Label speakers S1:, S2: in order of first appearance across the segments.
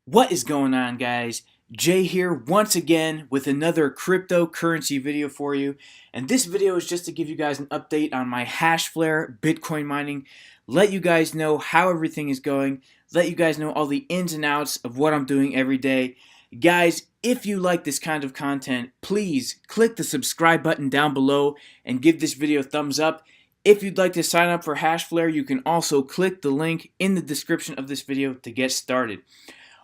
S1: What is going on, guys? Jay here once again with another cryptocurrency video for you. And this video is just to give you guys an update on my Hashflare Bitcoin mining, let you guys know how everything is going, let you guys know all the ins and outs of what I'm doing every day. Guys, if you like this kind of content, please click the subscribe button down below and give this video a thumbs up. If you'd like to sign up for Hashflare, you can also click the link in the description of this video to get started.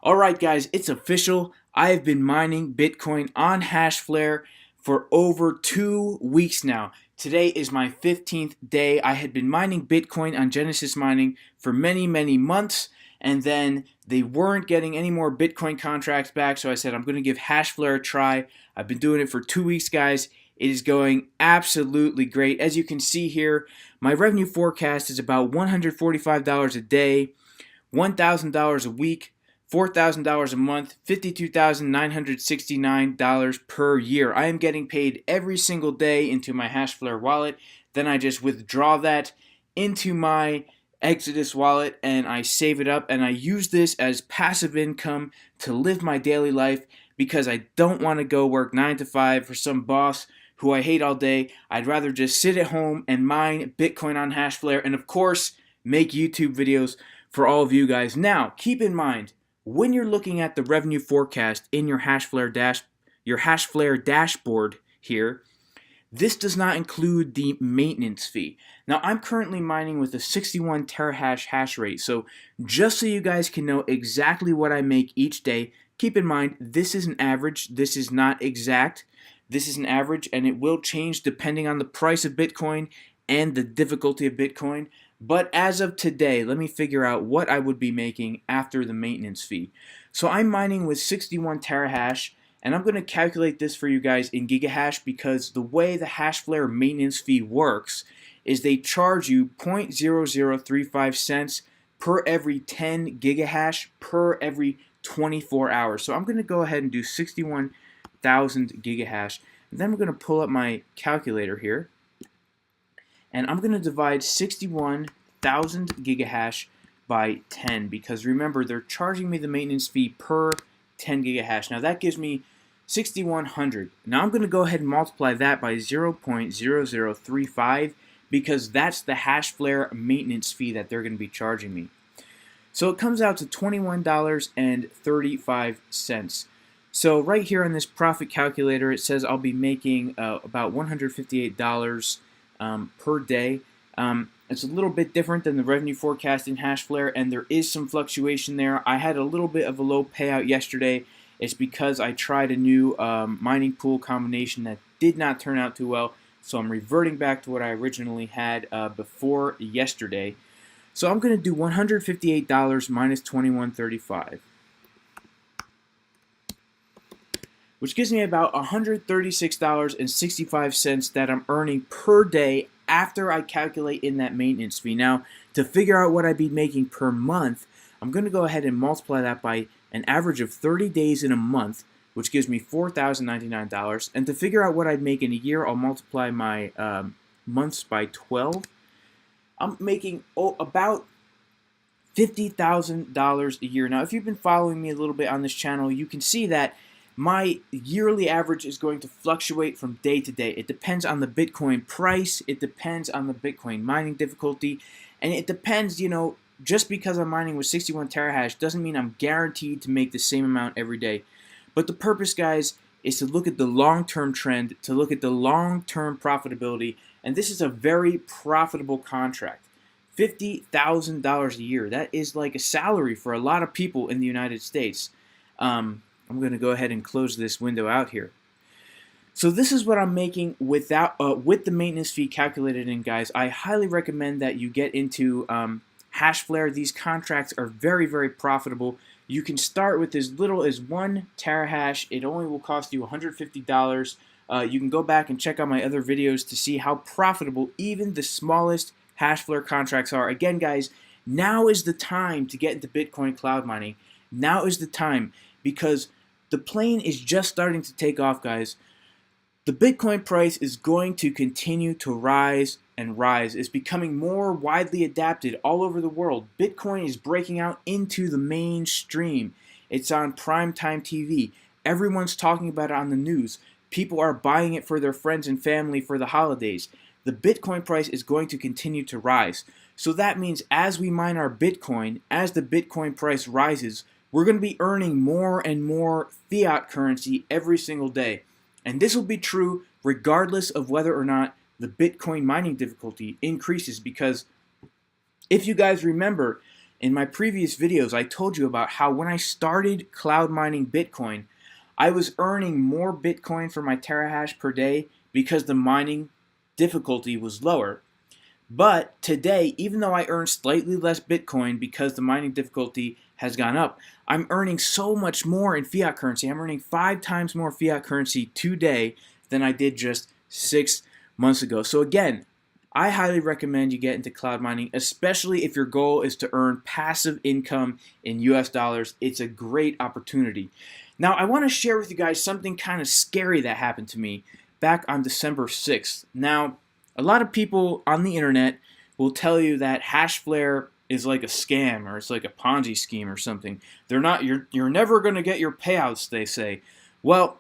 S1: Alright guys, it's official. I have been mining Bitcoin on Hashflare for over 2 weeks now. Today is my 15th day. I had been mining Bitcoin on Genesis Mining for many months, and then they weren't getting any more Bitcoin contracts back, so I said I'm going to give Hashflare a try. I've been doing it for 2 weeks, guys. It is going absolutely great. As you can see here, my revenue forecast is about $145 a day, $1,000 a week, $4,000 a month, $52,969 per year. I am getting paid every single day into my Hashflare wallet. Then I just withdraw that into my Exodus wallet and I save it up, and I use this as passive income to live my daily life because I don't want to go work 9 to 5 for some boss who I hate all day. I'd rather just sit at home and mine Bitcoin on Hashflare and, of course, make YouTube videos for all of you guys. Now, keep in mind, when you're looking at the revenue forecast in your Hashflare dashboard here, this does not include the maintenance fee. Now, I'm currently mining with a 61 terahash hash rate, so just so you guys can know exactly what I make each day, keep in mind this is an average, this is not exact. This is an average, and it will change depending on the price of Bitcoin and the difficulty of Bitcoin. But as of today, let me figure out what I would be making after the maintenance fee. So I'm mining with 61 terahash, and I'm going to calculate this for you guys in gigahash because the way the Hashflare maintenance fee works is they charge you 0.0035 cents per every 10 gigahash per every 24 hours. So I'm going to go ahead and do 61,000 gigahash. And then I'm going to pull up my calculator here, and I'm going to divide 61,000 gigahash by 10 because remember, they're charging me the maintenance fee per 10 gigahash. Now that gives me 6,100. Now I'm going to go ahead and multiply that by 0.0035 because that's the Hashflare maintenance fee that they're going to be charging me. So it comes out to $21.35. So right here on this profit calculator, it says I'll be making about $158 per day. It's a little bit different than the revenue forecast in Hashflare, and there is some fluctuation there. I had a little bit of a low payout yesterday. It's because I tried a new mining pool combination that did not turn out too well, so I'm reverting back to what I originally had before yesterday. So I'm going to do $158 minus $21.35. Which gives me about $136.65 that I'm earning per day after I calculate in that maintenance fee. Now, to figure out what I'd be making per month, I'm going to go ahead and multiply that by an average of 30 days in a month, which gives me $4,099. And to figure out what I'd make in a year, I'll multiply my months by 12. I'm making about $50,000 a year. Now, if you've been following me a little bit on this channel, you can see that my yearly average is going to fluctuate from day to day. It depends on the Bitcoin price, it depends on the Bitcoin mining difficulty, and it depends, just because I'm mining with 61 terahash doesn't mean I'm guaranteed to make the same amount every day. But the purpose, guys, is to look at the long-term trend, to look at the long-term profitability, and this is a very profitable contract. $50,000 a year, that is like a salary for a lot of people in the United States. I'm going to go ahead and close this window out here. So this is what I'm making with the maintenance fee calculated in, guys. I highly recommend that you get into Hashflare. These contracts are very profitable. You can start with as little as 1 terahash. It only will cost you $150. You can go back and check out my other videos to see how profitable even the smallest Hashflare contracts are. Again, guys, now is the time to get into Bitcoin cloud mining. Now is the time because the plane is just starting to take off, guys. The Bitcoin price is going to continue to rise and rise. It's becoming more widely adapted all over the world. Bitcoin is breaking out into the mainstream. It's on primetime TV. Everyone's talking about it on the news. People are buying it for their friends and family for the holidays. The Bitcoin price is going to continue to rise. So that means as we mine our Bitcoin, as the Bitcoin price rises, we're going to be earning more and more fiat currency every single day. And this will be true regardless of whether or not the Bitcoin mining difficulty increases, because if you guys remember, in my previous videos, I told you about how when I started cloud mining Bitcoin, I was earning more Bitcoin for my terahash per day because the mining difficulty was lower. But today, even though I earn slightly less Bitcoin because the mining difficulty has gone up, I'm earning so much more in fiat currency. I'm earning 5 times more fiat currency today than I did just 6 months ago. So again, I highly recommend you get into cloud mining, especially if your goal is to earn passive income in US dollars. It's a great opportunity. Now, I want to share with you guys something kind of scary that happened to me back on December 6th. Now, a lot of people on the internet will tell you that Hashflare is like a scam or it's like a Ponzi scheme or something. You're never going to get your payouts, they say. Well,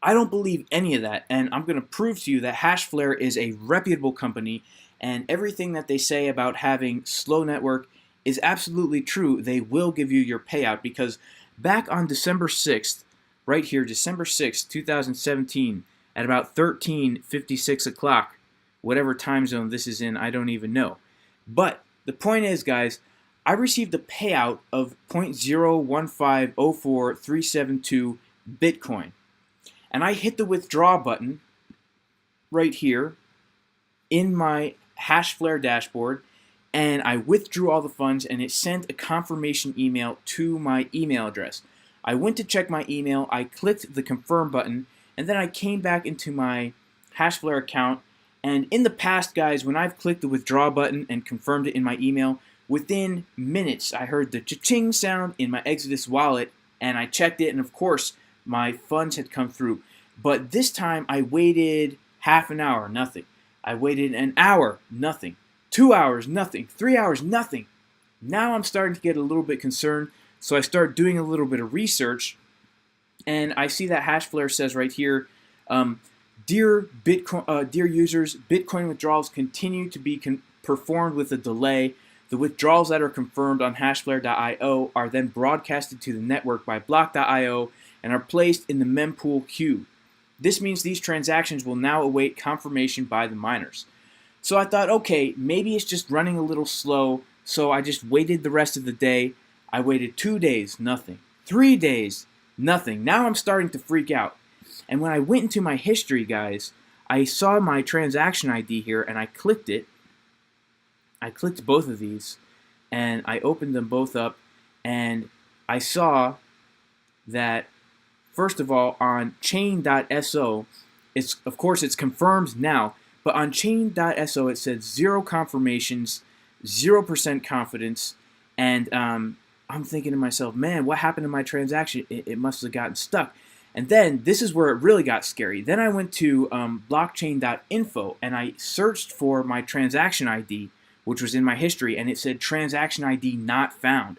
S1: I don't believe any of that, and I'm going to prove to you that Hashflare is a reputable company, and everything that they say about having slow network is absolutely true. They will give you your payout, because back on December 6th, right here, December 6th, 2017, at about 13:56 o'clock, whatever time zone this is in, I don't even know. But the point is, guys, I received a payout of 0.01504,372 Bitcoin. And I hit the withdraw button right here in my Hashflare dashboard, and I withdrew all the funds, and it sent a confirmation email to my email address. I went to check my email, I clicked the confirm button, and then I came back into my Hashflare account. And in the past, guys, when I've clicked the withdraw button and confirmed it in my email, within minutes I heard the cha-ching sound in my Exodus wallet, and I checked it, and of course my funds had come through. But this time I waited half an hour, nothing. I waited an hour, nothing. 2 hours, nothing. 3 hours, nothing. Now I'm starting to get a little bit concerned, so I start doing a little bit of research, and I see that Hashflare says right here, dear users, Bitcoin withdrawals continue to be performed with a delay. The withdrawals that are confirmed on Hashflare.io are then broadcasted to the network by Block.io and are placed in the mempool queue. This means these transactions will now await confirmation by the miners. So I thought, okay, maybe it's just running a little slow, so I just waited the rest of the day. I waited 2 days, nothing. 3 days, nothing. Now I'm starting to freak out. And when I went into my history, guys, I saw my transaction ID here, and I clicked it. I clicked both of these, and I opened them both up, and I saw that, first of all, on chain.so, of course it's confirmed now, but on chain.so it said 0 confirmations, 0% confidence, and I'm thinking to myself, man, what happened to my transaction? It must have gotten stuck. And then this is where it really got scary. Then I went to blockchain.info and I searched for my transaction ID, which was in my history, and it said transaction ID not found.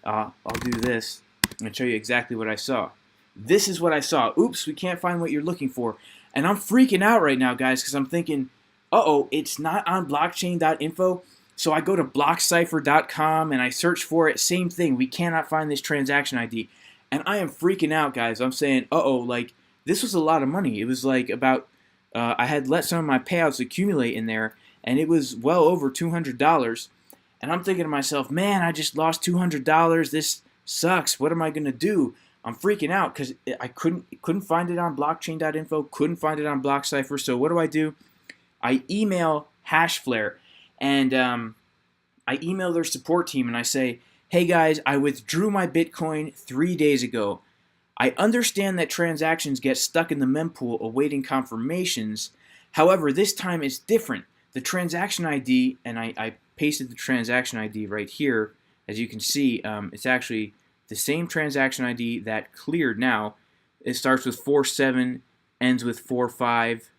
S1: I'll do this and show you exactly what I saw. This is what I saw. Oops, we can't find what you're looking for. And I'm freaking out right now, guys, because I'm thinking, uh-oh, it's not on blockchain.info. So I go to blockcipher.com and I search for it. Same thing. We cannot find this transaction ID. And I am freaking out, guys. I'm saying, uh-oh, like, this was a lot of money. It was like about, I had let some of my payouts accumulate in there, and it was well over $200. And I'm thinking to myself, man, I just lost $200. This sucks. What am I going to do? I'm freaking out because I couldn't find it on blockchain.info, couldn't find it on BlockCipher. So what do? I email Hashflare, and I email their support team, and I say, hey guys, I withdrew my Bitcoin 3 days ago. I understand that transactions get stuck in the mempool awaiting confirmations. However, this time it's different. The transaction ID, and I pasted the transaction ID right here. As you can see, it's actually the same transaction ID that cleared now. It starts with 47, ends with 45,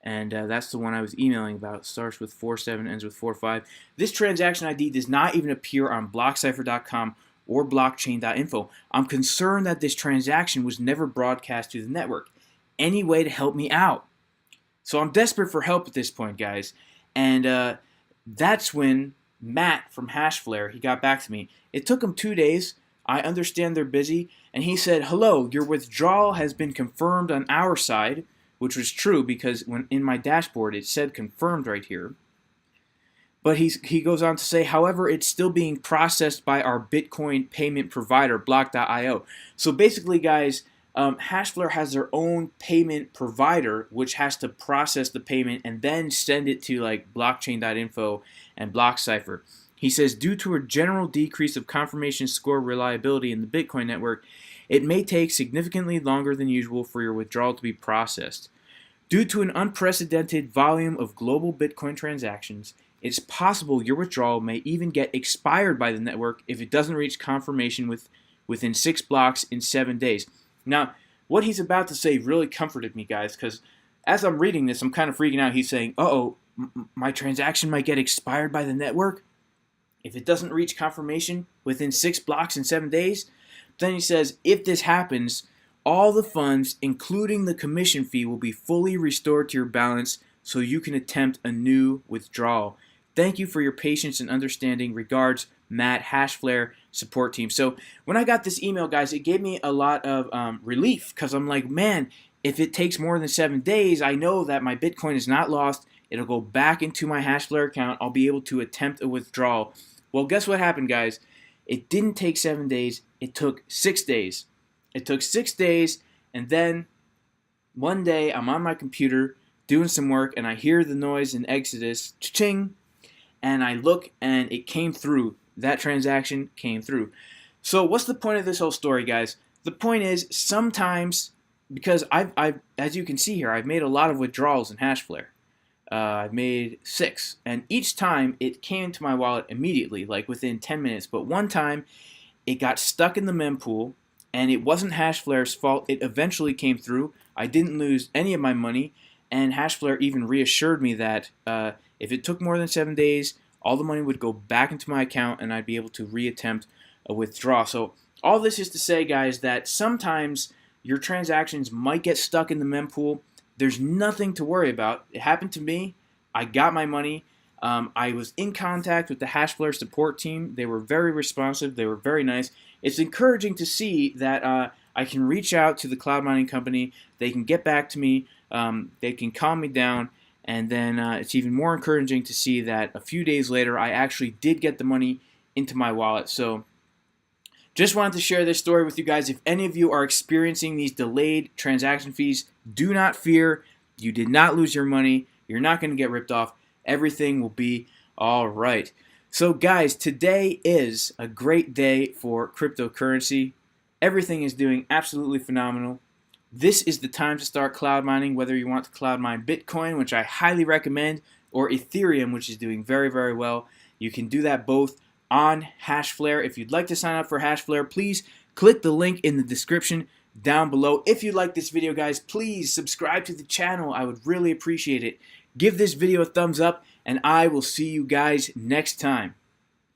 S1: and that's the one I was emailing about. It starts with 47, ends with 45. This transaction ID does not even appear on blockcipher.com or blockchain.info. I'm concerned that this transaction was never broadcast to the network. Any way to help me out? So I'm desperate for help at this point, guys. And that's when Matt from Hashflare, he got back to me. It took him 2 days. I understand they're busy. And he said, hello, your withdrawal has been confirmed on our side, which was true because when in my dashboard it said confirmed right here. But he goes on to say, however, it's still being processed by our Bitcoin payment provider, Block.io. So basically, guys, Hashflare has their own payment provider, which has to process the payment and then send it to like blockchain.info and BlockCypher. He says, due to a general decrease of confirmation score reliability in the Bitcoin network, it may take significantly longer than usual for your withdrawal to be processed. Due to an unprecedented volume of global Bitcoin transactions, it's possible your withdrawal may even get expired by the network if it doesn't reach confirmation within 6 blocks in 7 days. Now, what he's about to say really comforted me, guys, because as I'm reading this, I'm kind of freaking out. He's saying, uh-oh, my transaction might get expired by the network if it doesn't reach confirmation within 6 blocks in 7 days. Then he says, if this happens, all the funds, including the commission fee, will be fully restored to your balance so you can attempt a new withdrawal. Thank you for your patience and understanding. Regards, Matt, Hashflare support team. So when I got this email, guys, it gave me a lot of relief because I'm like, man, if it takes more than 7 days, I know that my Bitcoin is not lost. It'll go back into my Hashflare account. I'll be able to attempt a withdrawal. Well, guess what happened, guys? It didn't take 7 days. It took 6 days. It took 6 days, and then one day I'm on my computer doing some work, and I hear the noise in Exodus, cha-ching, and I look, and it came through. That transaction came through. So what's the point of this whole story, guys? The point is, sometimes, because I've as you can see here, I've made a lot of withdrawals in Hashflare. I've made 6, and each time it came to my wallet immediately, like within 10 minutes. But one time, it got stuck in the mempool, and it wasn't Hashflare's fault. It eventually came through. I didn't lose any of my money, and Hashflare even reassured me that if it took more than 7 days, all the money would go back into my account, and I'd be able to reattempt a withdrawal. So all this is to say, guys, that sometimes your transactions might get stuck in the mempool. There's nothing to worry about. It happened to me. I got my money. I was in contact with the Hashflare support team. They were very responsive. They were very nice. It's encouraging to see that I can reach out to the cloud mining company. They can get back to me. They can calm me down. And then it's even more encouraging to see that a few days later, I actually did get the money into my wallet. So just wanted to share this story with you guys. If any of you are experiencing these delayed transaction fees, do not fear. You did not lose your money. You're not going to get ripped off. Everything will be all right. So guys, today is a great day for cryptocurrency. Everything is doing absolutely phenomenal. This is the time to start cloud mining, whether you want to cloud mine Bitcoin, which I highly recommend, or Ethereum, which is doing very, very well. You can do that both on Hashflare. If you'd like to sign up for Hashflare, please click the link in the description down below. If you like this video, guys, please subscribe to the channel. I would really appreciate it. Give this video a thumbs up, and I will see you guys next time.